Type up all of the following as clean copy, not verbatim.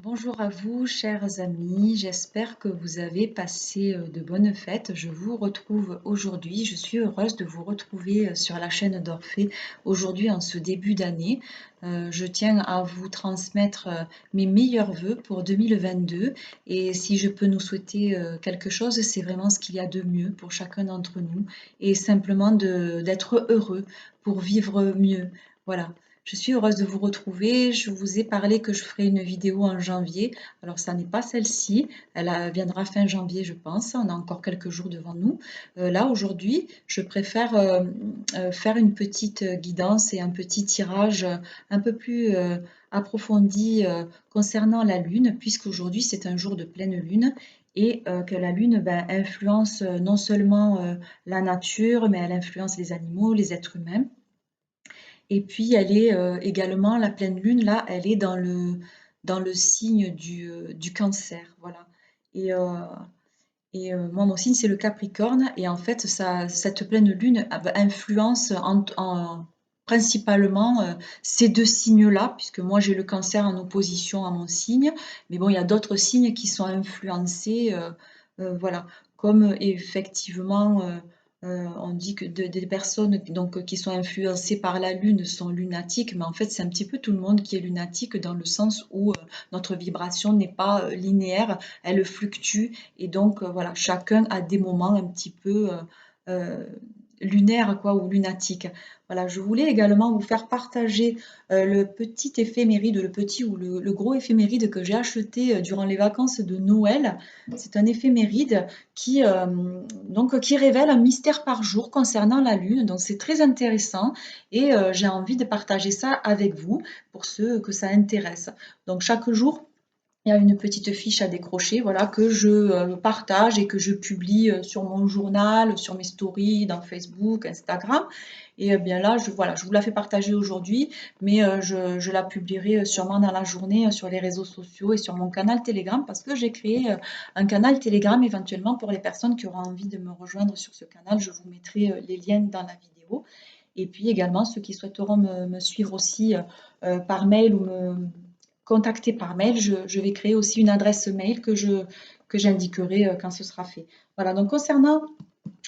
Bonjour à vous, chers amis. J'espère que vous avez passé de bonnes fêtes. Je vous retrouve aujourd'hui. Je suis heureuse de vous retrouver sur la chaîne d'Orphée aujourd'hui en ce début d'année. Je tiens à vous transmettre mes meilleurs vœux pour 2022 et si je peux nous souhaiter quelque chose, c'est vraiment ce qu'il y a de mieux pour chacun d'entre nous et simplement d'être heureux pour vivre mieux. Voilà. Je suis heureuse de vous retrouver. Je vous ai parlé que je ferai une vidéo en janvier. Alors, ça n'est pas celle-ci. Viendra fin janvier, je pense. On a encore quelques jours devant nous. Là, aujourd'hui, je préfère faire une petite guidance et un petit tirage un peu plus approfondi concernant la Lune, puisqu'aujourd'hui, c'est un jour de pleine Lune et que la Lune influence non seulement la nature, mais elle influence les animaux, les êtres humains. Et puis elle est également, la pleine lune, là, elle est dans le signe du cancer. Voilà. Et, euh, moi, mon signe, c'est le Capricorne. Et en fait, cette pleine lune influence principalement ces deux signes-là, puisque moi, j'ai le cancer en opposition à mon signe. Mais bon, il y a d'autres signes qui sont influencés. Voilà. Comme effectivement, on dit que des personnes donc, qui sont influencées par la lune sont lunatiques. Mais en fait, c'est un petit peu tout le monde qui est lunatique dans le sens où notre vibration n'est pas linéaire, elle fluctue et donc, voilà, chacun a des moments un petit peu lunaires, quoi, ou lunatiques. Voilà, je voulais également vous faire partager le petit éphéméride, le petit ou le gros éphéméride que j'ai acheté durant les vacances de Noël. C'est un éphéméride qui révèle un mystère par jour concernant la Lune. Donc, c'est très intéressant et j'ai envie de partager ça avec vous pour ceux que ça intéresse. Donc, chaque jour, il y a une petite fiche à décrocher, voilà, que je partage et que je publie sur mon journal, sur mes stories, dans Facebook, Instagram. Et bien là, voilà, je vous la fais partager aujourd'hui, mais je la publierai sûrement dans la journée sur les réseaux sociaux et sur mon canal Telegram parce que j'ai créé un canal Telegram éventuellement pour les personnes qui auront envie de me rejoindre sur ce canal. Je vous mettrai les liens dans la vidéo. Et puis également, ceux qui souhaiteront me suivre aussi par mail ou me contacter par mail, je vais créer aussi une adresse mail que j'indiquerai quand ce sera fait. Voilà, donc concernant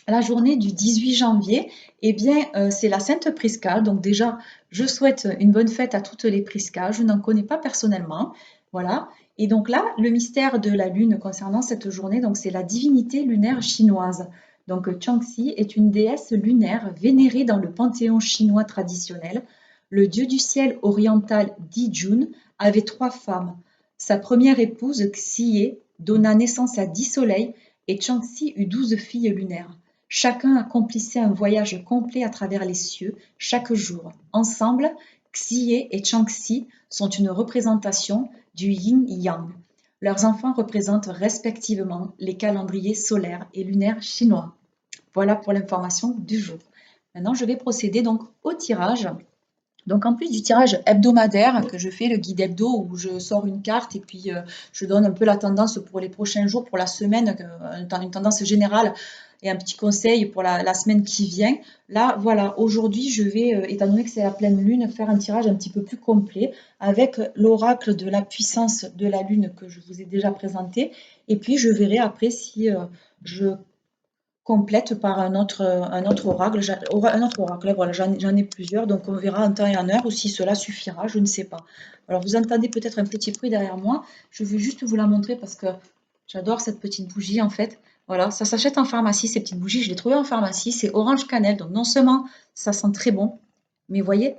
la journée du 18 janvier, eh bien, c'est la Sainte Prisca. Donc déjà, je souhaite une bonne fête à toutes les Priscas. Je n'en connais pas personnellement. Voilà. Et donc là, le mystère de la Lune concernant cette journée, donc c'est la divinité lunaire chinoise. Donc Changxi est une déesse lunaire vénérée dans le panthéon chinois traditionnel. Le dieu du ciel oriental Dijun avait trois femmes. Sa première épouse, Xie, donna naissance à 10 soleils et Changxi eut 12 filles lunaires. Chacun accomplissait un voyage complet à travers les cieux, chaque jour. Ensemble, Xie et Changxi sont une représentation du yin-yang. Leurs enfants représentent respectivement les calendriers solaires et lunaires chinois. Voilà pour l'information du jour. Maintenant, je vais procéder donc au tirage. Donc en plus du tirage hebdomadaire que je fais, le guide hebdo où je sors une carte et puis je donne un peu la tendance pour les prochains jours, pour la semaine, une tendance générale et un petit conseil pour la semaine qui vient. Là, voilà, aujourd'hui, je vais, étant donné que c'est la pleine lune, faire un tirage un petit peu plus complet avec l'oracle de la puissance de la lune que je vous ai déjà présenté. Et puis, je verrai après si je complète par un autre oracle. Un autre oracle, voilà, j'en ai plusieurs, donc on verra en temps et en heure ou si cela suffira, je ne sais pas. Alors vous entendez peut-être un petit bruit derrière moi, je veux juste vous la montrer parce que j'adore cette petite bougie en fait. Voilà, ça s'achète en pharmacie, ces petites bougies, je les trouvées en pharmacie, c'est orange cannelle, donc non seulement ça sent très bon, mais vous voyez,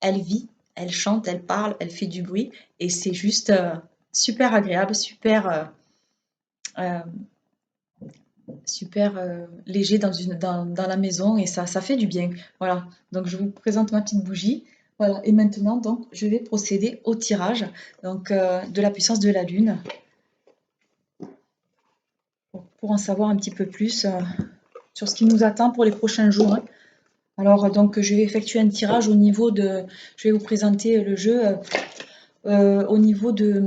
elle vit, elle chante, elle parle, elle fait du bruit, et c'est juste super agréable, euh, super léger dans la maison et ça fait du bien. Voilà, donc je vous présente ma petite bougie. Voilà, et maintenant, donc, je vais procéder au tirage donc, de la puissance de la Lune pour en savoir un petit peu plus sur ce qui nous attend pour les prochains jours, hein. Alors, donc, je vais effectuer un tirage au niveau de. Je vais vous présenter le jeu au niveau de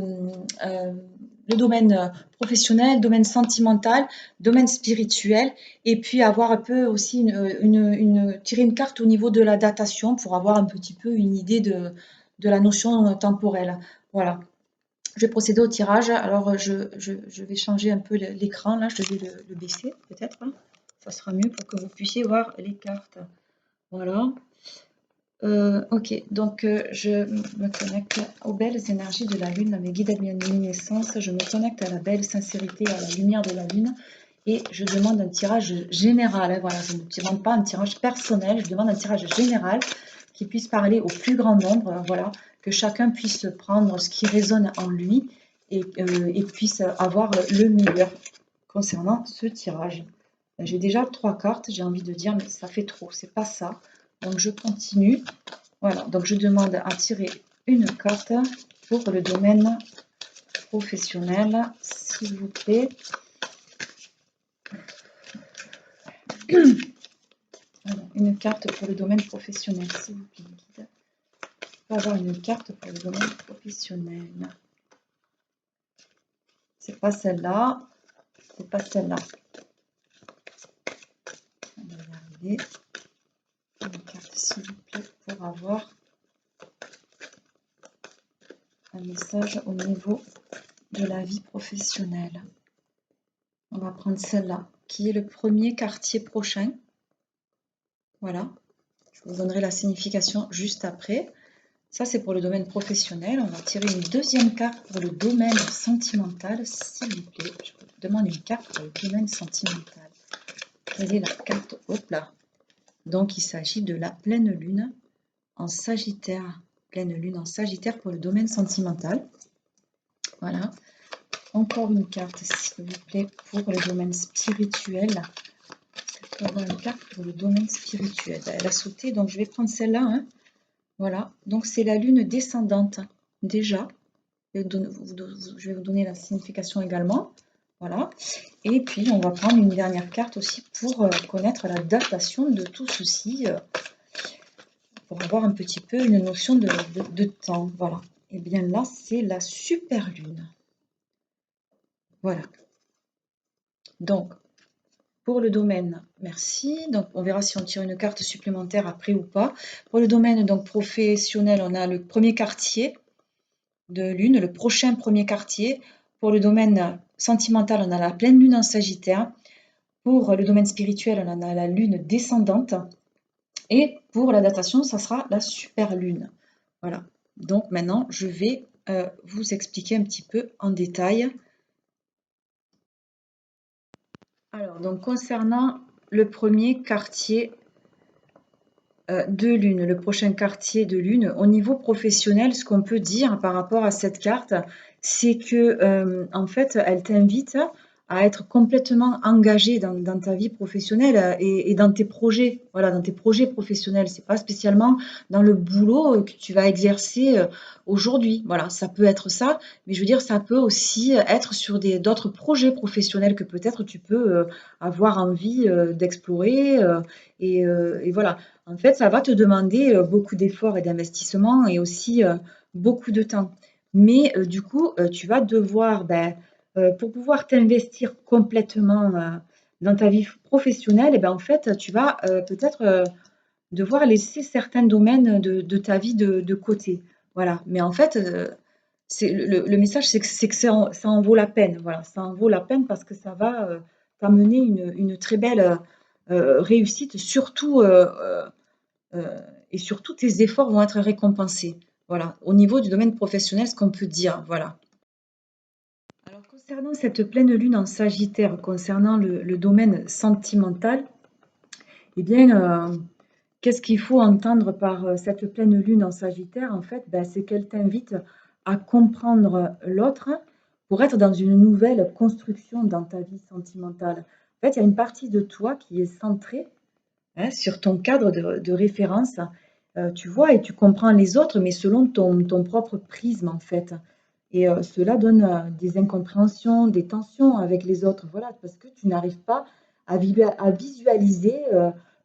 le domaine professionnel, domaine sentimental, domaine spirituel, et puis avoir un peu aussi tirer une carte au niveau de la datation pour avoir un petit peu une idée de la notion temporelle. Voilà. Je vais procéder au tirage. Alors, je vais changer un peu l'écran, là, je vais le baisser, peut-être, hein. Ça sera mieux pour que vous puissiez voir les cartes. Voilà. Ok, donc je me connecte aux belles énergies de la Lune, à mes guides de luminescence. Je me connecte à la belle sincérité, à la lumière de la Lune. Et je demande un tirage général, hein, voilà, je ne demande pas un tirage personnel, je demande un tirage général qui puisse parler au plus grand nombre, voilà, que chacun puisse prendre ce qui résonne en lui et puisse avoir le meilleur concernant ce tirage. J'ai déjà 3 cartes, j'ai envie de dire, mais ça fait trop, c'est pas ça. Donc je continue. Voilà, donc je demande à tirer une carte pour le domaine professionnel, s'il vous plaît. Alors, une carte pour le domaine professionnel, s'il vous plaît, guide. Je peux avoir une carte pour le domaine professionnel. C'est pas celle-là. C'est pas celle-là. On va y arriver. Une carte, s'il vous plaît, pour avoir un message au niveau de la vie professionnelle. On va prendre celle-là, qui est le premier quartier prochain. Voilà. Je vous donnerai la signification juste après. Ça, c'est pour le domaine professionnel. On va tirer une deuxième carte pour le domaine sentimental, s'il vous plaît. Je vous demande une carte pour le domaine sentimental. Quelle est la carte? Hop là. Donc, il s'agit de la pleine lune en Sagittaire. Pleine lune en Sagittaire pour le domaine sentimental. Voilà. Encore une carte, s'il vous plaît, pour le domaine spirituel. On va avoir une carte pour le domaine spirituel. Elle a sauté, donc je vais prendre celle-là. Hein. Voilà, donc c'est la lune descendante, déjà. Je vais vous donner la signification également. Voilà. Et puis, on va prendre une dernière carte aussi pour connaître la datation de tout ceci, pour avoir un petit peu une notion de temps. Voilà. Et bien là, c'est la super lune. Voilà. Donc, pour le domaine, merci. Donc, on verra si on tire une carte supplémentaire après ou pas. Pour le domaine donc professionnel, on a le premier quartier de lune, le prochain premier quartier. Pour le domaine sentimental, on a la pleine lune en Sagittaire. Pour le domaine spirituel, on a la lune descendante. Et pour la datation, ça sera la super lune. Voilà. Donc maintenant, je vais vous expliquer un petit peu en détail. Alors, donc concernant le premier quartier de lune, le prochain quartier de lune, au niveau professionnel, ce qu'on peut dire par rapport à cette carte, c'est que en fait, elle t'invite à être complètement engagé dans ta vie professionnelle et dans tes projets, voilà, dans tes projets professionnels. C'est pas spécialement dans le boulot que tu vas exercer aujourd'hui. Voilà, ça peut être ça, mais je veux dire, ça peut aussi être sur d'autres projets professionnels que peut-être tu peux avoir envie d'explorer. Et voilà. En fait, ça va te demander beaucoup d'efforts et d'investissement et aussi beaucoup de temps. Mais du coup, tu vas devoir, pour pouvoir t'investir complètement dans ta vie professionnelle, et ben, en fait, tu vas peut-être devoir laisser certains domaines de ta vie de côté. Voilà. Mais en fait, le message, c'est que ça en vaut la peine. Voilà. Ça en vaut la peine parce que ça va t'amener une très belle réussite, surtout et surtout tes efforts vont être récompensés. Voilà, au niveau du domaine professionnel, ce qu'on peut dire, voilà. Alors concernant cette pleine lune en Sagittaire, concernant le domaine sentimental, eh bien, qu'est-ce qu'il faut entendre par cette pleine lune en Sagittaire? En fait, c'est qu'elle t'invite à comprendre l'autre pour être dans une nouvelle construction dans ta vie sentimentale. En fait, il y a une partie de toi qui est centrée sur ton cadre de référence, tu vois et tu comprends les autres, mais selon ton propre prisme, en fait. Et cela donne des incompréhensions, des tensions avec les autres, voilà, parce que tu n'arrives pas à visualiser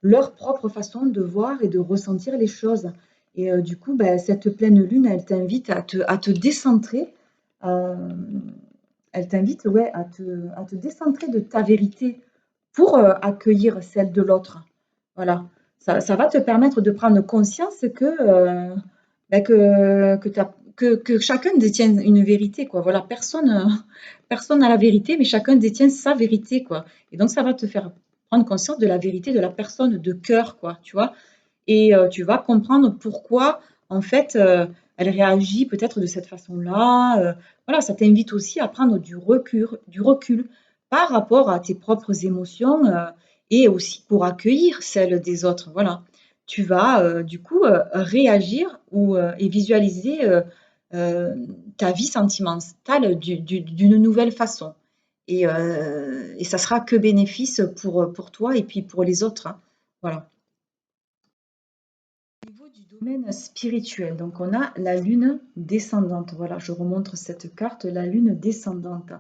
leur propre façon de voir et de ressentir les choses. Et du coup, cette pleine lune, elle t'invite à te décentrer, euh, elle t'invite ouais, à te décentrer de ta vérité pour accueillir celle de l'autre. Voilà. Ça va te permettre de prendre conscience que que chacun détienne une vérité, quoi. Voilà, personne n'a la vérité, mais chacun détient sa vérité, quoi. Et donc, ça va te faire prendre conscience de la vérité de la personne de cœur, quoi, tu vois. Et tu vas comprendre pourquoi, en fait, elle réagit peut-être de cette façon-là. Voilà, ça t'invite aussi à prendre du recul par rapport à tes propres émotions et aussi pour accueillir celles des autres. Voilà. Tu vas du coup réagir et visualiser euh, ta vie sentimentale d'une nouvelle façon. Et ça sera que bénéfice pour toi et puis pour les autres, hein. Voilà. Au niveau du domaine spirituel, donc on a la lune descendante. Voilà, je remontre cette carte, la lune descendante.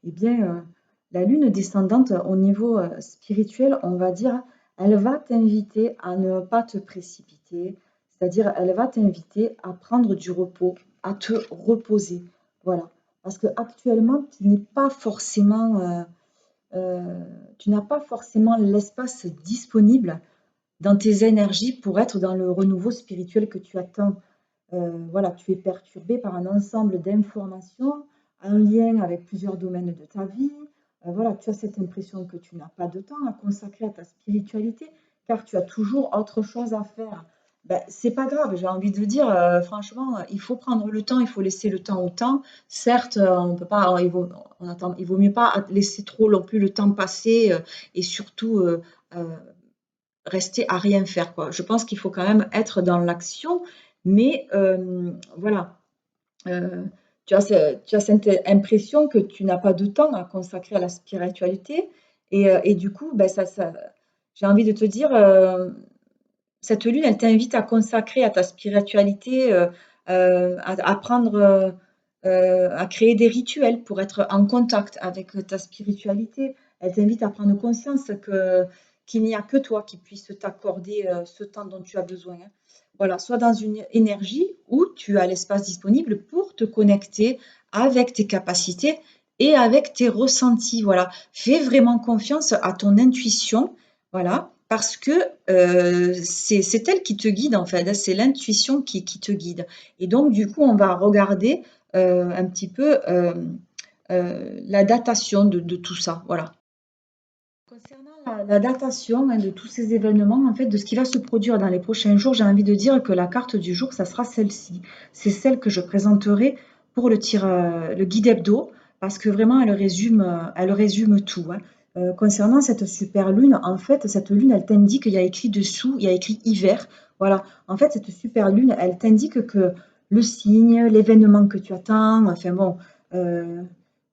Eh bien, la lune descendante au niveau spirituel, on va dire, elle va t'inviter à ne pas te précipiter, c'est-à-dire elle va t'inviter à prendre du repos, à te reposer. Voilà, parce que actuellement, tu n'as pas forcément l'espace disponible dans tes énergies pour être dans le renouveau spirituel que tu attends. Voilà, tu es perturbé par un ensemble d'informations en lien avec plusieurs domaines de ta vie. Voilà, tu as cette impression que tu n'as pas de temps à consacrer à ta spiritualité car tu as toujours autre chose à faire. Ben, c'est pas grave, j'ai envie de dire, franchement, il faut prendre le temps, il faut laisser le temps au temps. Certes, on peut pas, il vaut mieux pas laisser trop non plus le temps passer et surtout euh, rester à rien faire, quoi. Je pense qu'il faut quand même être dans l'action, mais voilà, euh, tu as cette impression que tu n'as pas de temps à consacrer à la spiritualité, et du coup, ben, j'ai envie de te dire, cette lune, elle t'invite à consacrer à ta spiritualité, à prendre, à créer des rituels pour être en contact avec ta spiritualité. Elle t'invite à prendre conscience qu'il n'y a que toi qui puisse t'accorder ce temps dont tu as besoin, hein. Voilà, soit dans une énergie où tu as l'espace disponible pour te connecter avec tes capacités et avec tes ressentis. Voilà, fais vraiment confiance à ton intuition. Voilà, parce que c'est elle qui te guide en fait, hein, c'est l'intuition qui te guide. Et donc, du coup, on va regarder un petit peu la datation de tout ça. Voilà. Concernant la datation hein, de tous ces événements, en fait, de ce qui va se produire dans les prochains jours, j'ai envie de dire que la carte du jour, ça sera celle-ci. C'est celle que je présenterai pour le guide hebdo, parce que vraiment, elle résume tout, hein. Concernant cette super lune, en fait, cette lune, elle t'indique, il y a écrit dessous, il y a écrit hiver. Voilà. En fait, cette super lune, elle t'indique que le signe, l'événement que tu attends, enfin bon, euh,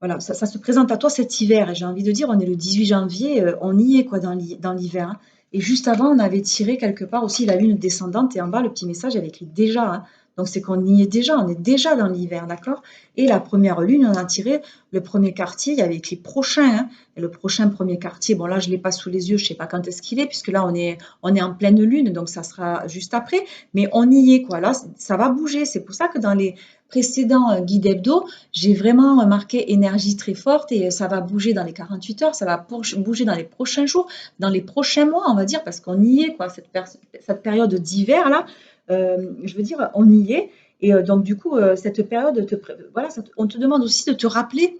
voilà, ça se présente à toi cet hiver. Et j'ai envie de dire, on est le 18 janvier, on y est quoi dans l'hiver, hein. Et juste avant, on avait tiré quelque part aussi la lune descendante et en bas, le petit message avait écrit déjà, hein. Donc c'est qu'on y est déjà, on est déjà dans l'hiver, d'accord? Et la première lune, on a tiré le premier quartier, il y avait écrit prochain, hein. Et le prochain premier quartier, bon là je ne l'ai pas sous les yeux, je ne sais pas quand est-ce qu'il est, puisque là on est en pleine lune, donc ça sera juste après, mais on y est quoi, là ça va bouger. C'est pour ça que dans les précédents guides hebdo, j'ai vraiment marqué énergie très forte et ça va bouger dans les 48 heures, ça va bouger dans les prochains jours, dans les prochains mois, on va dire, parce qu'on y est, quoi, cette période d'hiver là, je veux dire, on y est. Et donc, du coup, cette période, voilà, on te demande aussi de te rappeler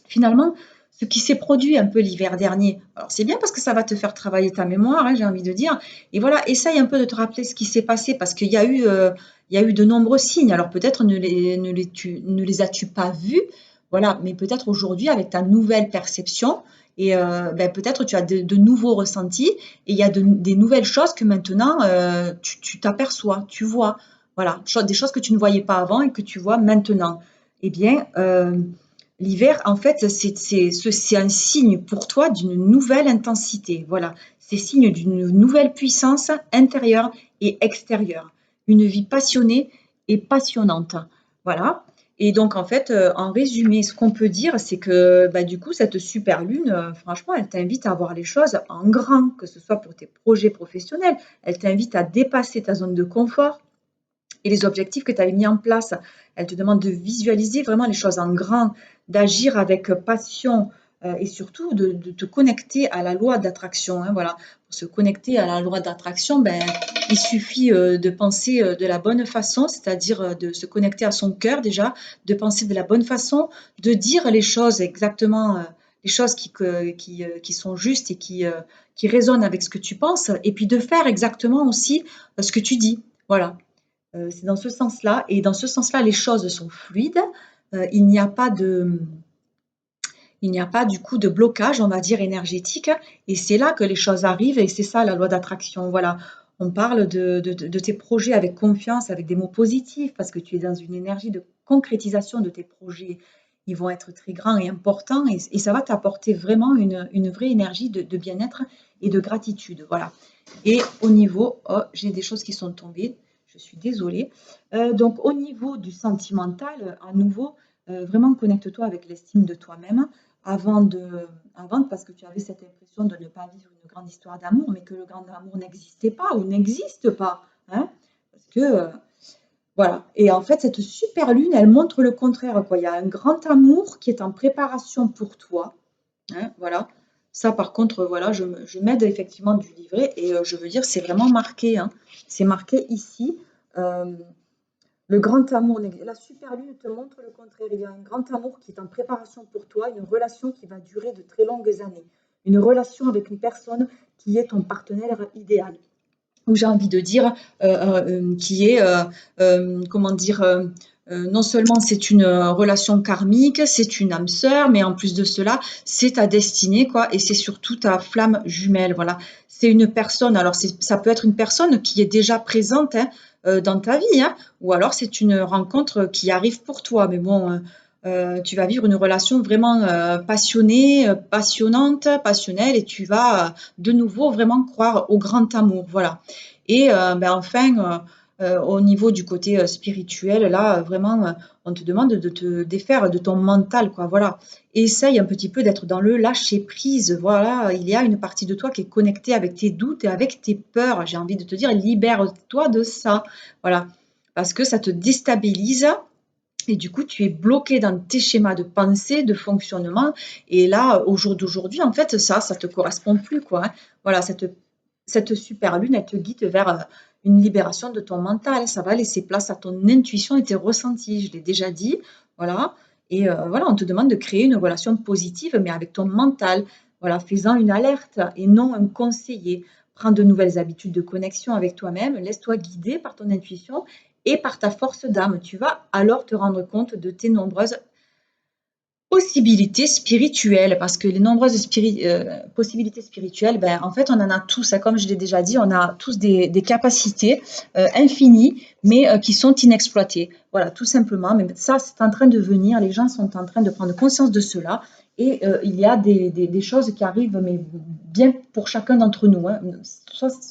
finalement ce qui s'est produit un peu l'hiver dernier. Alors, c'est bien parce que ça va te faire travailler ta mémoire, hein, j'ai envie de dire. Et voilà, essaye un peu de te rappeler ce qui s'est passé parce qu'il y a eu de nombreux signes. Alors, peut-être ne les as-tu pas vus, voilà, mais peut-être aujourd'hui, avec ta nouvelle perception, et ben, peut-être tu as de nouveaux ressentis et il y a des nouvelles choses que maintenant tu t'aperçois, tu vois. Voilà, des choses que tu ne voyais pas avant et que tu vois maintenant. Eh bien, l'hiver, en fait, c'est un signe pour toi d'une nouvelle intensité. Voilà, c'est signe d'une nouvelle puissance intérieure et extérieure. Une vie passionnée et passionnante. Voilà. Et donc, en fait, en résumé, ce qu'on peut dire, c'est que bah, du coup, cette super lune, franchement, elle t'invite à voir les choses en grand, que ce soit pour tes projets professionnels. Elle t'invite à dépasser ta zone de confort et les objectifs que tu avais mis en place. Elle te demande de visualiser vraiment les choses en grand, d'agir avec passion et surtout de te connecter à la loi d'attraction, hein, voilà. Pour se connecter à la loi d'attraction, ben, il suffit de penser de la bonne façon, c'est-à-dire de se connecter à son cœur déjà, de penser de la bonne façon, de dire les choses exactement, les choses qui sont justes et qui résonnent avec ce que tu penses, et puis de faire exactement aussi ce que tu dis. Voilà. C'est dans ce sens-là, et dans ce sens-là, les choses sont fluides. Il n'y a pas du coup de blocage, on va dire, énergétique, et c'est là que les choses arrivent, et c'est ça la loi d'attraction. Voilà, on parle de tes projets avec confiance, avec des mots positifs, parce que tu es dans une énergie de concrétisation de tes projets. Ils vont être très grands et importants, et ça va t'apporter vraiment une vraie énergie de bien-être et de gratitude. Voilà. Et au niveau, oh, j'ai des choses qui sont tombées, je suis désolée. Donc au niveau du sentimental, à nouveau, vraiment connecte-toi avec l'estime de toi-même avant parce que tu avais cette impression de ne pas vivre une grande histoire d'amour, mais que le grand amour n'existait pas ou n'existe pas, hein, parce que voilà. Et en fait, cette super lune, elle montre le contraire, quoi. Il y a un grand amour qui est en préparation pour toi, hein, voilà. Ça, par contre, voilà, je m'aide effectivement du livret, et je veux dire, c'est vraiment marqué, hein. C'est marqué ici. euh, le grand amour, la super lune te montre le contraire. Il y a un grand amour qui est en préparation pour toi, une relation qui va durer de très longues années. Une relation avec une personne qui est ton partenaire idéal. Ou j'ai envie de dire, qui est, comment dire, non seulement c'est une relation karmique, c'est une âme sœur, mais en plus de cela, c'est ta destinée, quoi, et c'est surtout ta flamme jumelle, voilà. C'est une personne, alors ça peut être une personne qui est déjà présente, hein, dans ta vie, hein, ou alors c'est une rencontre qui arrive pour toi, mais bon, tu vas vivre une relation vraiment passionnée, passionnante, passionnelle, et tu vas de nouveau vraiment croire au grand amour, voilà. Et ben enfin, au niveau du côté spirituel, là, vraiment, on te demande de te défaire de ton mental, quoi, voilà. Essaye un petit peu d'être dans le lâcher prise, voilà. Il y a une partie de toi qui est connectée avec tes doutes et avec tes peurs. J'ai envie de te dire, libère-toi de ça, voilà. Parce que ça te déstabilise, et du coup, tu es bloqué dans tes schémas de pensée, de fonctionnement. Et là, au jour d'aujourd'hui, en fait, ça te correspond plus, quoi, hein. Voilà, cette super lune, elle te guide vers une libération de ton mental. Ça va laisser place à ton intuition et tes ressentis. Je l'ai déjà dit, voilà. Et voilà, on te demande de créer une relation positive, mais avec ton mental. Voilà, faisant une alerte et non un conseiller. Prends de nouvelles habitudes de connexion avec toi-même. Laisse-toi guider par ton intuition et par ta force d'âme. Tu vas alors te rendre compte de tes nombreuses possibilités spirituelles, parce que les nombreuses possibilités spirituelles, ben, en fait, on en a tous, hein, comme je l'ai déjà dit, on a tous des capacités infinies, mais qui sont inexploitées. Voilà, tout simplement. Mais ça, c'est en train de venir, les gens sont en train de prendre conscience de cela, et il y a des choses qui arrivent, mais bien pour chacun d'entre nous, hein,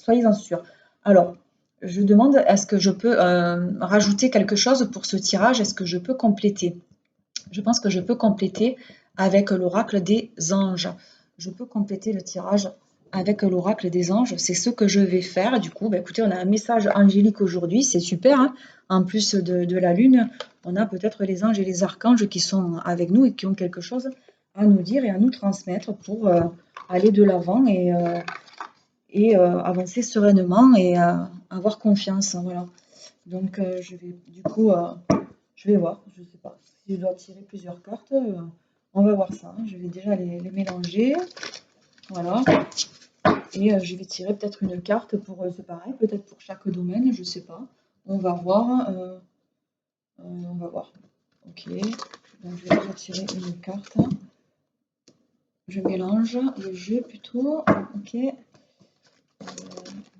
soyez-en sûrs. Alors, je demande, est-ce que je peux rajouter quelque chose pour ce tirage? Est-ce que je peux compléter? Je pense que je peux compléter avec l'oracle des anges. Je peux compléter le tirage avec l'oracle des anges. C'est ce que je vais faire. Du coup, bah, écoutez, on a un message angélique aujourd'hui. C'est super, hein. En plus de la lune, on a peut-être les anges et les archanges qui sont avec nous et qui ont quelque chose à nous dire et à nous transmettre pour aller de l'avant et avancer sereinement et avoir confiance, hein, voilà. Donc, je vais du coup je vais voir, je ne sais pas si je dois tirer plusieurs cartes. On va voir ça, hein. Je vais déjà les mélanger. Voilà. Et je vais tirer peut-être une carte pour, c'est pareil, peut-être pour chaque domaine, je ne sais pas. On va voir. On va voir. Ok. Donc je vais retirer une carte. Je mélange le jeu plutôt. Ok.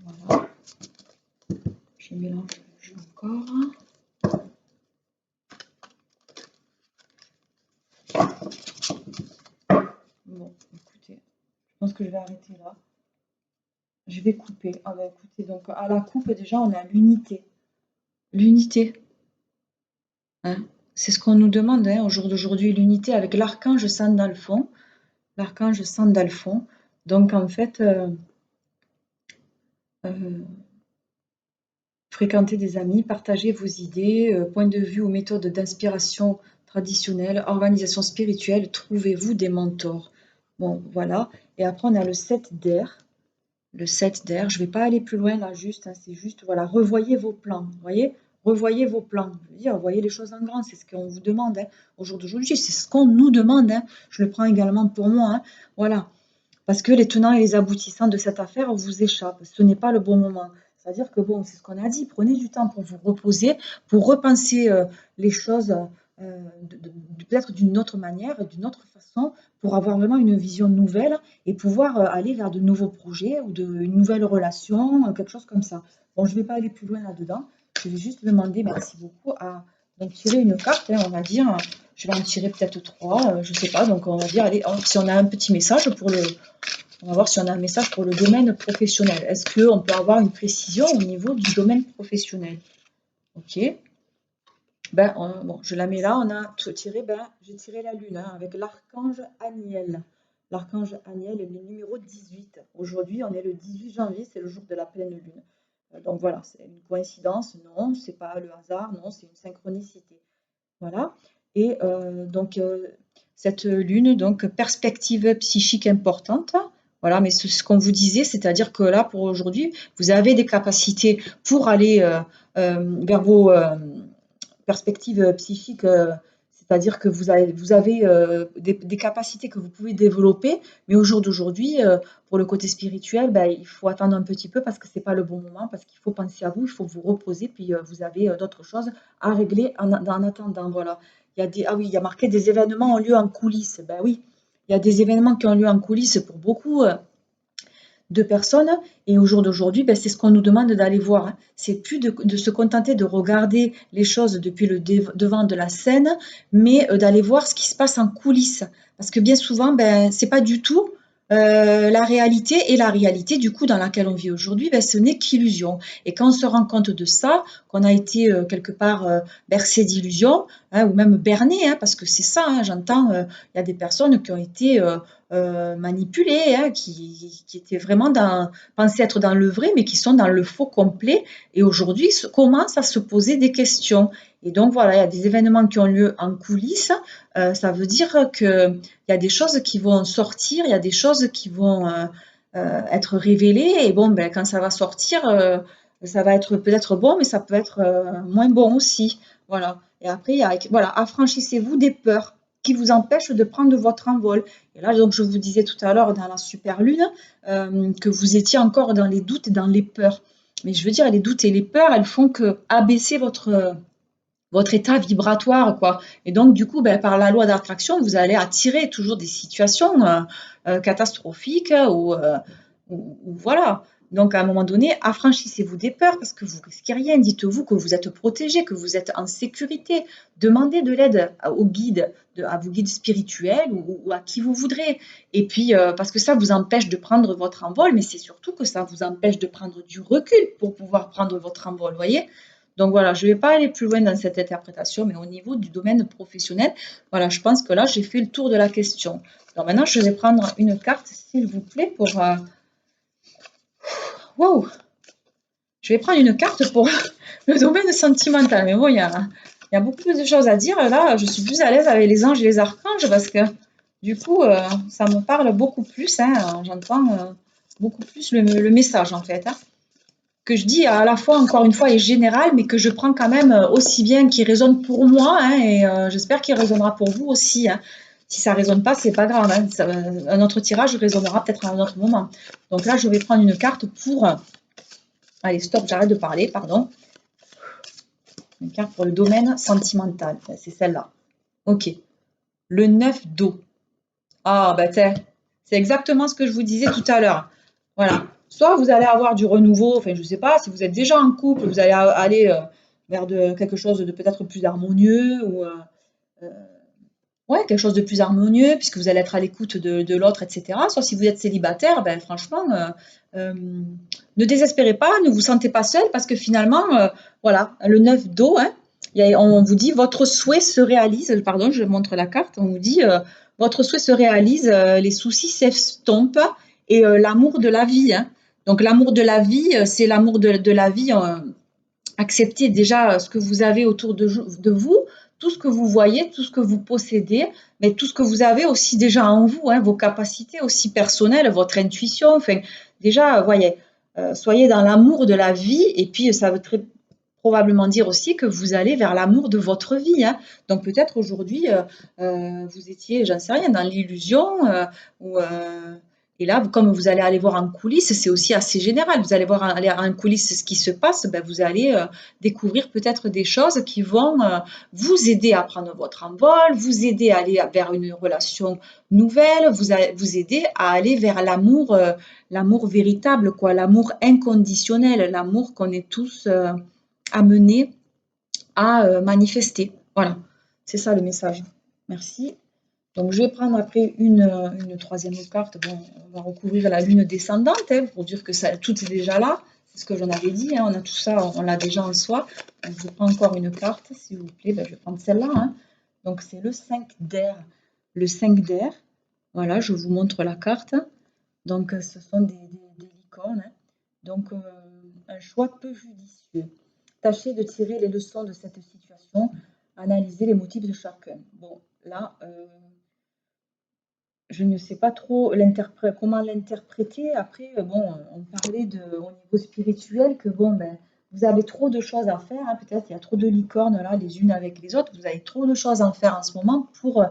Voilà. Je mélange le jeu encore. Bon, écoutez, je pense que je vais arrêter là. Je vais couper. Ah bah écoutez, donc à la coupe déjà on a l'unité. L'unité, hein. C'est ce qu'on nous demande, hein, au jour d'aujourd'hui, l'unité avec l'archange Sandalphon. L'archange Sandalphon. Donc en fait, euh, fréquentez des amis, partagez vos idées, points de vue ou méthodes d'inspiration traditionnelles, organisation spirituelle, trouvez-vous des mentors. Bon, voilà. Et après, on a le 7 d'air. Le 7 d'air, je ne vais pas aller plus loin là, juste, hein, c'est juste, voilà, revoyez vos plans, vous voyez? Revoyez vos plans. Je veux dire, voyez les choses en grand, c'est ce qu'on vous demande, hein. Au jour d'aujourd'hui, c'est ce qu'on nous demande, hein. Je le prends également pour moi, hein. Voilà. Parce que les tenants et les aboutissants de cette affaire vous échappent. Ce n'est pas le bon moment. C'est-à-dire que bon, c'est ce qu'on a dit, prenez du temps pour vous reposer, pour repenser les choses peut-être d'une autre manière, d'une autre façon, pour avoir vraiment une vision nouvelle et pouvoir aller vers de nouveaux projets ou une nouvelle relation, quelque chose comme ça. Bon, je ne vais pas aller plus loin là-dedans. Je vais juste demander, merci beaucoup, à donc, tirer une carte, hein, on va dire. Je vais en tirer peut-être trois, je ne sais pas. Donc, on va dire, allez, si on a un petit message pour le, on va voir si on a un message pour le domaine professionnel. Est-ce qu'on peut avoir une précision au niveau du domaine professionnel? Ok. Ben, bon, je la mets là. On a tiré, ben, j'ai tiré la lune hein, avec l'archange Aniel. L'archange Aniel est le numéro 18. Aujourd'hui, on est le 18 janvier, c'est le jour de la pleine lune. Donc voilà, c'est une coïncidence? Non, c'est pas le hasard, non, c'est une synchronicité. Voilà. Et donc, cette lune, donc perspective psychique importante. Voilà, mais ce qu'on vous disait, c'est-à-dire que là, pour aujourd'hui, vous avez des capacités pour aller vers vos perspectives psychiques, c'est-à-dire que vous avez des capacités que vous pouvez développer, mais au jour d'aujourd'hui, pour le côté spirituel, ben, il faut attendre un petit peu parce que c'est pas le bon moment, parce qu'il faut penser à vous, il faut vous reposer, puis vous avez d'autres choses à régler en attendant. Voilà. Ah oui, il y a marqué des événements ont lieu en coulisses. Ben oui, il y a des événements qui ont lieu en coulisses pour beaucoup de personnes. Et au jour d'aujourd'hui, ben, c'est ce qu'on nous demande d'aller voir. Hein. C'est plus de se contenter de regarder les choses depuis le devant de la scène, mais d'aller voir ce qui se passe en coulisses. Parce que bien souvent, ben, c'est pas du tout la réalité. Et la réalité, du coup, dans laquelle on vit aujourd'hui, ben, ce n'est qu'illusion. Et quand on se rend compte de ça, qu'on a été quelque part bercé d'illusions, hein, ou même berné, hein, parce que c'est ça, hein, j'entends, il y a des personnes qui ont été manipulés, hein, qui étaient vraiment pensaient être dans le vrai, mais qui sont dans le faux complet, et aujourd'hui commencent à se poser des questions. Et donc voilà, il y a des événements qui ont lieu en coulisses, ça veut dire qu'il y a des choses qui vont sortir, il y a des choses qui vont être révélées, et bon, ben, quand ça va sortir, ça va être peut-être bon, mais ça peut être moins bon aussi. Voilà. Et après, voilà, affranchissez-vous des peurs qui vous empêchent de prendre votre envol. Et là, donc, je vous disais tout à l'heure dans la super lune que vous étiez encore dans les doutes et dans les peurs. Mais je veux dire, les doutes et les peurs, elles font que abaisser votre état vibratoire, quoi. Et donc, du coup, ben, par la loi d'attraction, vous allez attirer toujours des situations catastrophiques ou voilà. Donc, à un moment donné, affranchissez-vous des peurs parce que vous risquez rien. Dites-vous que vous êtes protégé, que vous êtes en sécurité. Demandez de l'aide aux guides, à vos guides spirituels ou à qui vous voudrez. Et puis, parce que ça vous empêche de prendre votre envol, mais c'est surtout que ça vous empêche de prendre du recul pour pouvoir prendre votre envol, voyez? Donc voilà, je ne vais pas aller plus loin dans cette interprétation, mais au niveau du domaine professionnel, voilà, je pense que là, j'ai fait le tour de la question. Alors maintenant, je vais prendre une carte, s'il vous plaît, pour... Wow! Je vais prendre une carte pour le domaine sentimental. Mais bon, il y a beaucoup plus de choses à dire. Là, je suis plus à l'aise avec les anges et les archanges parce que du coup, ça me parle beaucoup plus. Hein, j'entends beaucoup plus le message, en fait. Hein. Que je dis à la fois, encore une fois, est général, mais que je prends quand même aussi bien, qui résonne pour moi, hein, et j'espère qu'il résonnera pour vous aussi. Hein. Si ça ne résonne pas, c'est pas grave. Hein, un autre tirage résonnera peut-être à un autre moment. Donc là, je vais prendre une carte pour... Allez, stop, j'arrête de parler, pardon. Une carte pour le domaine sentimental. C'est celle-là. Ok. Le 9 d'eau. Ah, bah tiens, c'est exactement ce que je vous disais tout à l'heure. Voilà. Soit vous allez avoir du renouveau, enfin, je ne sais pas, si vous êtes déjà en couple, vous allez aller vers quelque chose de peut-être plus harmonieux ou ouais, quelque chose de plus harmonieux, puisque vous allez être à l'écoute de l'autre, etc. Soit si vous êtes célibataire, ben, franchement, euh, ne désespérez pas, ne vous sentez pas seul, parce que finalement, voilà, le 9 d'eau, hein, on vous dit votre souhait se réalise, pardon, je montre la carte, on vous dit votre souhait se réalise, les soucis s'estompent et l'amour de la vie. Hein. Donc l'amour de la vie, c'est l'amour de la vie. Acceptez déjà ce que vous avez autour de vous, tout ce que vous voyez, tout ce que vous possédez, mais tout ce que vous avez aussi déjà en vous, hein, vos capacités aussi personnelles, votre intuition. Enfin, déjà, voyez, soyez dans l'amour de la vie et puis ça veut très probablement dire aussi que vous allez vers l'amour de votre vie, hein. Donc peut-être aujourd'hui, vous étiez, j'en sais rien, dans l'illusion ou et là, comme vous allez aller voir en coulisses, c'est aussi assez général. Vous allez voir aller en coulisses ce qui se passe, ben, vous allez découvrir peut-être des choses qui vont vous aider à prendre votre envol, vous aider à aller vers une relation nouvelle, vous aider à aller vers l'amour, l'amour véritable, quoi, l'amour inconditionnel, l'amour qu'on est tous amenés à manifester. Voilà, c'est ça le message. Merci. Donc, je vais prendre après une troisième carte. Bon, on va recouvrir la lune descendante hein, pour dire que ça, tout est déjà là. C'est ce que j'en avais dit. Hein, on a tout ça, on l'a déjà en soi. Donc, je prends encore une carte, s'il vous plaît. Ben, je vais prendre celle-là. Hein. Donc, c'est le 5 d'air. Le 5 d'air. Voilà, je vous montre la carte. Donc, ce sont des licornes. Hein. Donc, un choix peu judicieux. Tâchez de tirer les leçons de cette situation. Analysez les motifs de chacun. Bon, là, je ne sais pas trop comment l'interpréter. Après, bon, on parlait au niveau spirituel que bon, ben, vous avez trop de choses à faire. Hein. Peut-être il y a trop de licornes là, les unes avec les autres. Vous avez trop de choses à faire en ce moment pour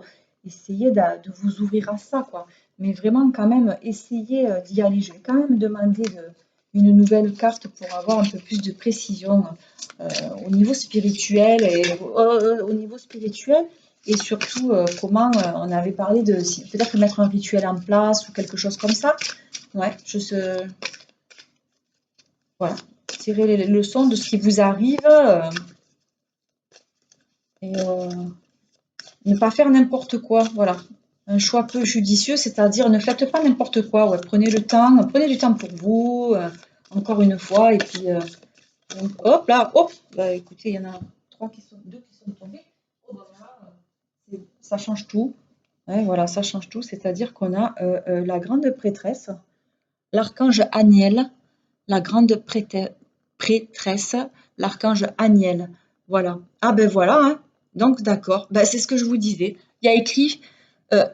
essayer de vous ouvrir à ça, quoi. Mais vraiment, quand même, essayez d'y aller. Je vais quand même demander une nouvelle carte pour avoir un peu plus de précision au niveau spirituel et au niveau spirituel. Et surtout, comment on avait parlé de peut-être mettre un rituel en place ou quelque chose comme ça. Ouais, voilà, tirer les leçons de ce qui vous arrive et ne pas faire n'importe quoi. Voilà, un choix peu judicieux, c'est-à-dire ne faites pas n'importe quoi. Ouais, prenez du temps pour vous, encore une fois, et puis donc, hop là, hop, bah, écoutez, il y en a deux qui sont tombés. Oh, bah, voilà, ça change tout. Ouais, voilà, ça change tout, c'est-à-dire qu'on a la grande prêtresse, l'archange Aniel, la grande prêtresse, l'archange Aniel. Voilà. Ah ben voilà, hein. Donc d'accord, ben, c'est ce que je vous disais. Il y a écrit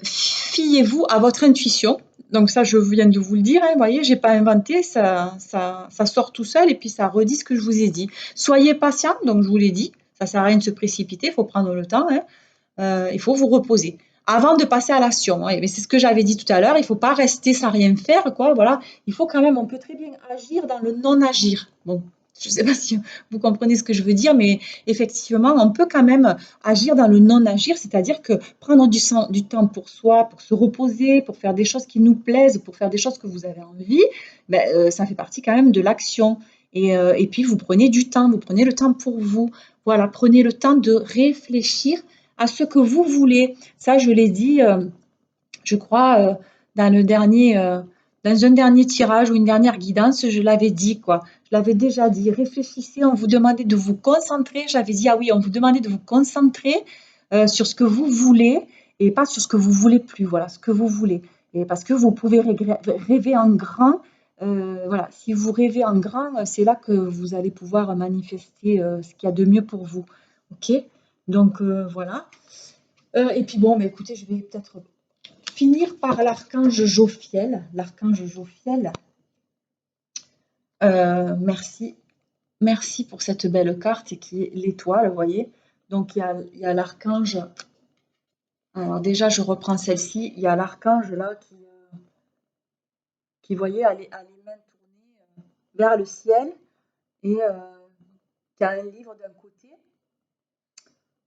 fiez-vous à votre intuition. Donc ça, je viens de vous le dire, hein, vous voyez, j'ai pas inventé, ça sort tout seul et puis ça redit ce que je vous ai dit. Soyez patient, donc je vous l'ai dit, ça sert à rien de se précipiter, il faut prendre le temps, hein. Il faut vous reposer avant de passer à l'action. Hein. Mais c'est ce que j'avais dit tout à l'heure, il ne faut pas rester sans rien faire, quoi. Voilà, il faut quand même, on peut très bien agir dans le non-agir. Bon, je ne sais pas si vous comprenez ce que je veux dire, mais effectivement, on peut quand même agir dans le non-agir, c'est-à-dire que prendre du temps pour soi, pour se reposer, pour faire des choses qui nous plaisent, pour faire des choses que vous avez envie, ben, ça fait partie quand même de l'action. Et puis, vous prenez du temps, vous prenez le temps pour vous. Voilà, prenez le temps de réfléchir à ce que vous voulez. Ça, je l'ai dit, je crois, dans dans un dernier tirage ou une dernière guidance, je l'avais dit, quoi. Je l'avais déjà dit. Réfléchissez, on vous demandait de vous concentrer. J'avais dit, ah oui, on vous demandait de vous concentrer sur ce que vous voulez et pas sur ce que vous voulez plus. Voilà, ce que vous voulez. Et parce que vous pouvez rêver en grand. Voilà, si vous rêvez en grand, c'est là que vous allez pouvoir manifester ce qu'il y a de mieux pour vous. Ok? Donc voilà. Et puis bon, mais écoutez, je vais peut-être finir par l'archange Jophiel. L'archange Jophiel, merci. Merci pour cette belle carte qui est l'étoile, vous voyez. Donc il y a l'archange. Alors déjà, je reprends celle-ci. Il y a l'archange là qui vous voyez, a les mains tournées vers le ciel et qui a un livre d'un côté.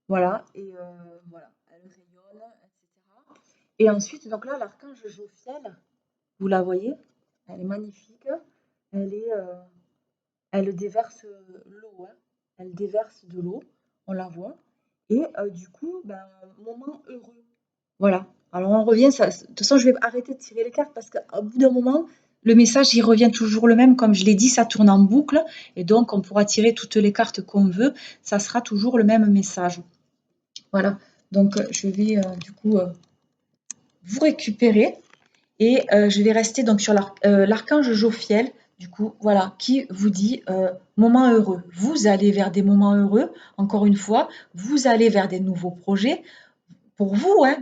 Voilà, et voilà, elle rayonne, etc. Et ensuite, donc là, l'archange Jophiel, vous la voyez, elle est magnifique. Elle est, elle déverse l'eau, hein. Elle déverse de l'eau, on la voit. Et du coup, ben, moment heureux. Voilà. Alors on revient, de toute façon, je vais arrêter de tirer les cartes parce qu'au bout d'un moment, le message, il revient toujours le même. Comme je l'ai dit, ça tourne en boucle. Et donc, on pourra tirer toutes les cartes qu'on veut. Ça sera toujours le même message. Voilà. Donc, je vais du coup vous récupérer. Et je vais rester donc sur l'archange Jophiel. du coup, voilà, qui vous dit moment heureux. Vous allez vers des moments heureux, encore une fois, vous allez vers des nouveaux projets, pour vous, hein,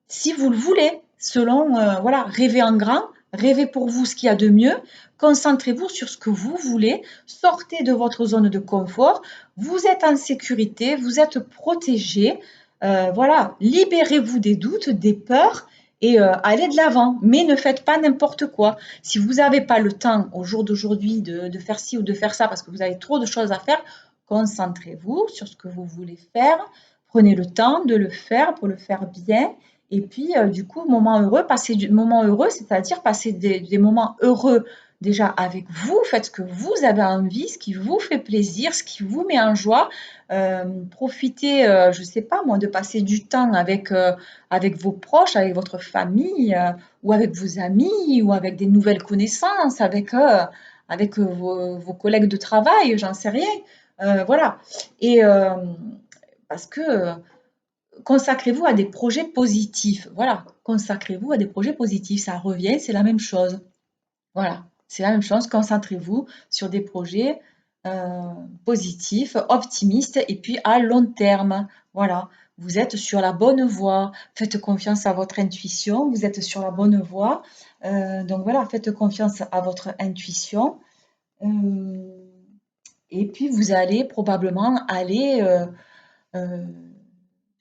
si vous le voulez, selon, voilà, rêvez en grand, rêvez pour vous ce qu'il y a de mieux, concentrez-vous sur ce que vous voulez, sortez de votre zone de confort, vous êtes en sécurité, vous êtes protégé, voilà, libérez-vous des doutes, des peurs et allez de l'avant, mais ne faites pas n'importe quoi. Si vous n'avez pas le temps au jour d'aujourd'hui de faire ci ou de faire ça parce que vous avez trop de choses à faire, concentrez-vous sur ce que vous voulez faire. Prenez le temps de le faire pour le faire bien. Et puis, du coup, moment heureux, passer du moment heureux, c'est-à-dire passer des moments heureux déjà avec vous. Faites ce que vous avez envie, ce qui vous fait plaisir, ce qui vous met en joie. Profitez, je ne sais pas moi, de passer du temps avec vos proches, avec votre famille, ou avec vos amis, ou avec des nouvelles connaissances, avec vos collègues de travail, j'en sais rien. Voilà. Et parce que consacrez-vous à des projets positifs. Voilà, consacrez-vous à des projets positifs. Ça revient, c'est la même chose. Voilà, c'est la même chose. Concentrez-vous sur des projets positifs, optimistes et puis à long terme. Voilà, vous êtes sur la bonne voie. Faites confiance à votre intuition. Vous êtes sur la bonne voie. Donc voilà, faites confiance à votre intuition. Euh, et puis vous allez probablement aller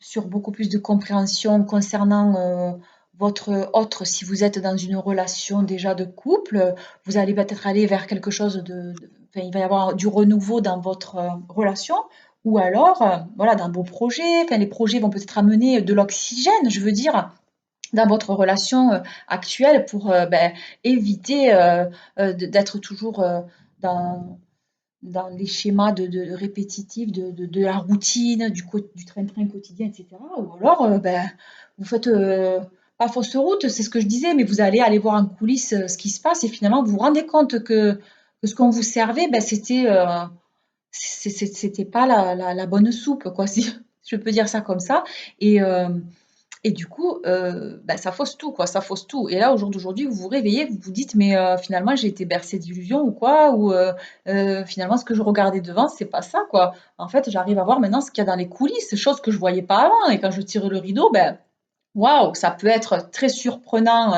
sur beaucoup plus de compréhension concernant votre autre, si vous êtes dans une relation déjà de couple, vous allez peut-être aller vers quelque chose enfin, il va y avoir du renouveau dans votre relation, ou alors, voilà, dans vos projets, enfin, les projets vont peut-être amener de l'oxygène, je veux dire, dans votre relation actuelle pour ben, éviter d'être toujours dans les schémas répétitifs de la routine, du train-train quotidien, etc. Ou alors, ben, vous faites pas fausse route, c'est ce que je disais, mais vous allez aller voir en coulisses ce qui se passe et finalement vous vous rendez compte que ce qu'on vous servait, ben, c'était pas la bonne soupe, quoi, si je peux dire ça comme ça. Et, et du coup, bah, ça fausse tout, quoi, ça fausse tout. Et là, au jour d'aujourd'hui, vous vous réveillez, vous vous dites, mais finalement, j'ai été bercée d'illusions ou quoi, ou finalement, ce que je regardais devant, c'est pas ça, quoi. En fait, j'arrive à voir maintenant ce qu'il y a dans les coulisses, choses que je voyais pas avant. Et quand je tire le rideau, ben, waouh, ça peut être très surprenant,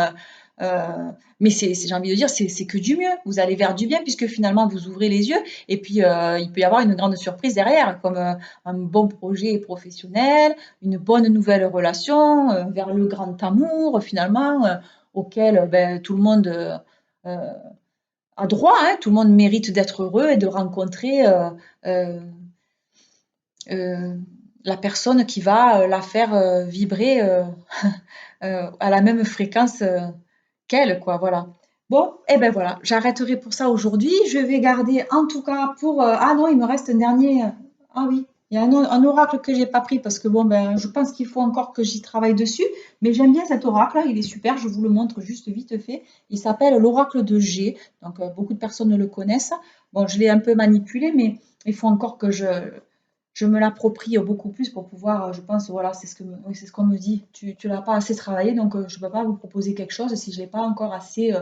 mais j'ai envie de dire, c'est que du mieux. Vous allez vers du bien puisque finalement vous ouvrez les yeux et puis il peut y avoir une grande surprise derrière, comme un bon projet professionnel, une bonne nouvelle relation, vers le grand amour finalement, auquel ben, tout le monde euh, a droit, hein, tout le monde mérite d'être heureux et de rencontrer euh, euh, la personne qui va la faire vibrer à la même fréquence qu'elle, quoi, voilà. Bon, et ben voilà, j'arrêterai pour ça aujourd'hui. Je vais garder en tout cas pour... ah non, il me reste un dernier... ah oui, il y a un oracle que j'ai pas pris parce que bon, ben, je pense qu'il faut encore que j'y travaille dessus. Mais j'aime bien cet oracle, il est super, je vous le montre juste vite fait. Il s'appelle l'oracle de G, donc beaucoup de personnes le connaissent. Bon, je l'ai un peu manipulé, mais il faut encore que je me l'approprie beaucoup plus pour pouvoir, je pense, voilà, oui, c'est ce qu'on me dit. Tu l'as pas assez travaillé, donc je ne peux pas vous proposer quelque chose si je ne l'ai pas encore assez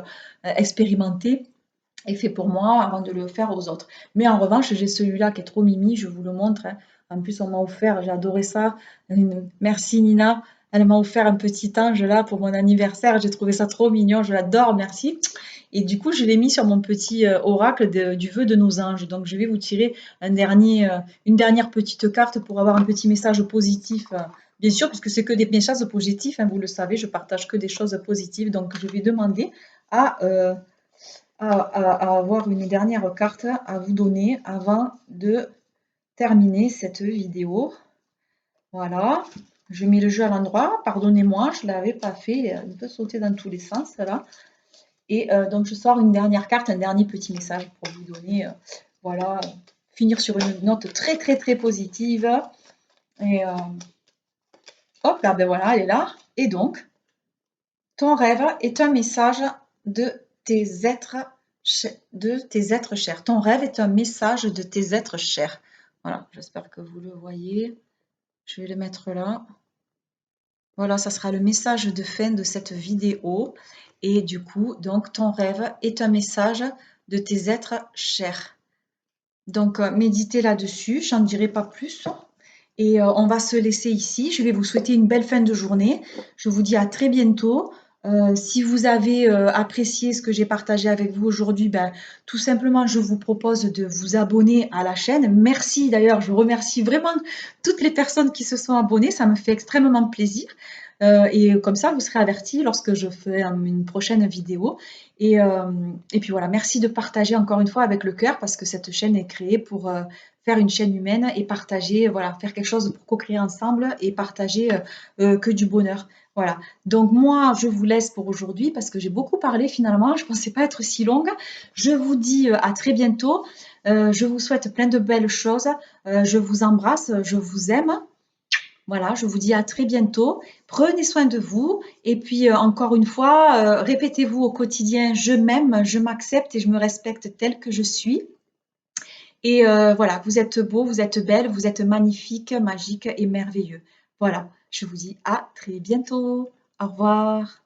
expérimenté et fait pour moi avant de le faire aux autres. Mais en revanche, j'ai celui-là qui est trop mimi, je vous le montre, hein. En plus, on m'a offert, j'ai adoré ça. Merci Nina, elle m'a offert un petit ange là pour mon anniversaire. J'ai trouvé ça trop mignon, je l'adore, merci. Et du coup, je l'ai mis sur mon petit oracle du vœu de nos anges. Donc, je vais vous tirer une dernière petite carte pour avoir un petit message positif. Bien sûr, puisque c'est que des messages positifs, hein, vous le savez, je partage que des choses positives. Donc, je vais demander à, euh, à avoir une dernière carte à vous donner avant de terminer cette vidéo. Voilà. Je mets le jeu à l'endroit. Pardonnez-moi, je ne l'avais pas fait. Il peut sauter dans tous les sens là. Et donc, je sors une dernière carte, un dernier petit message pour vous donner, voilà, finir sur une note très, très, très positive. Et hop, là, ben voilà, elle est là. Et donc, ton rêve est un message de tes êtres, de tes êtres chers. Ton rêve est un message de tes êtres chers. Voilà, j'espère que vous le voyez. Je vais le mettre là. Voilà, ça sera le message de fin de cette vidéo. Et du coup, donc, ton rêve est un message de tes êtres chers. Donc, méditez là-dessus, j'en dirai pas plus. Et on va se laisser ici. Je vais vous souhaiter une belle fin de journée. Je vous dis à très bientôt. Si vous avez apprécié ce que j'ai partagé avec vous aujourd'hui, ben, tout simplement, je vous propose de vous abonner à la chaîne. Merci d'ailleurs, je remercie vraiment toutes les personnes qui se sont abonnées. Ça me fait extrêmement plaisir. Et comme ça, vous serez avertis lorsque je ferai une prochaine vidéo. Et puis voilà, merci de partager encore une fois avec le cœur parce que cette chaîne est créée pour faire une chaîne humaine et partager, voilà, faire quelque chose pour co-créer ensemble et partager que du bonheur. Voilà. Donc moi, je vous laisse pour aujourd'hui parce que j'ai beaucoup parlé finalement. Je ne pensais pas être si longue. Je vous dis à très bientôt. Je vous souhaite plein de belles choses. Je vous embrasse, je vous aime. Voilà, je vous dis à très bientôt. Prenez soin de vous. Et puis, encore une fois, répétez-vous au quotidien, je m'aime, je m'accepte et je me respecte tel que je suis. Et voilà, vous êtes beau, vous êtes belle, vous êtes magnifique, magique et merveilleux. Voilà, je vous dis à très bientôt. Au revoir.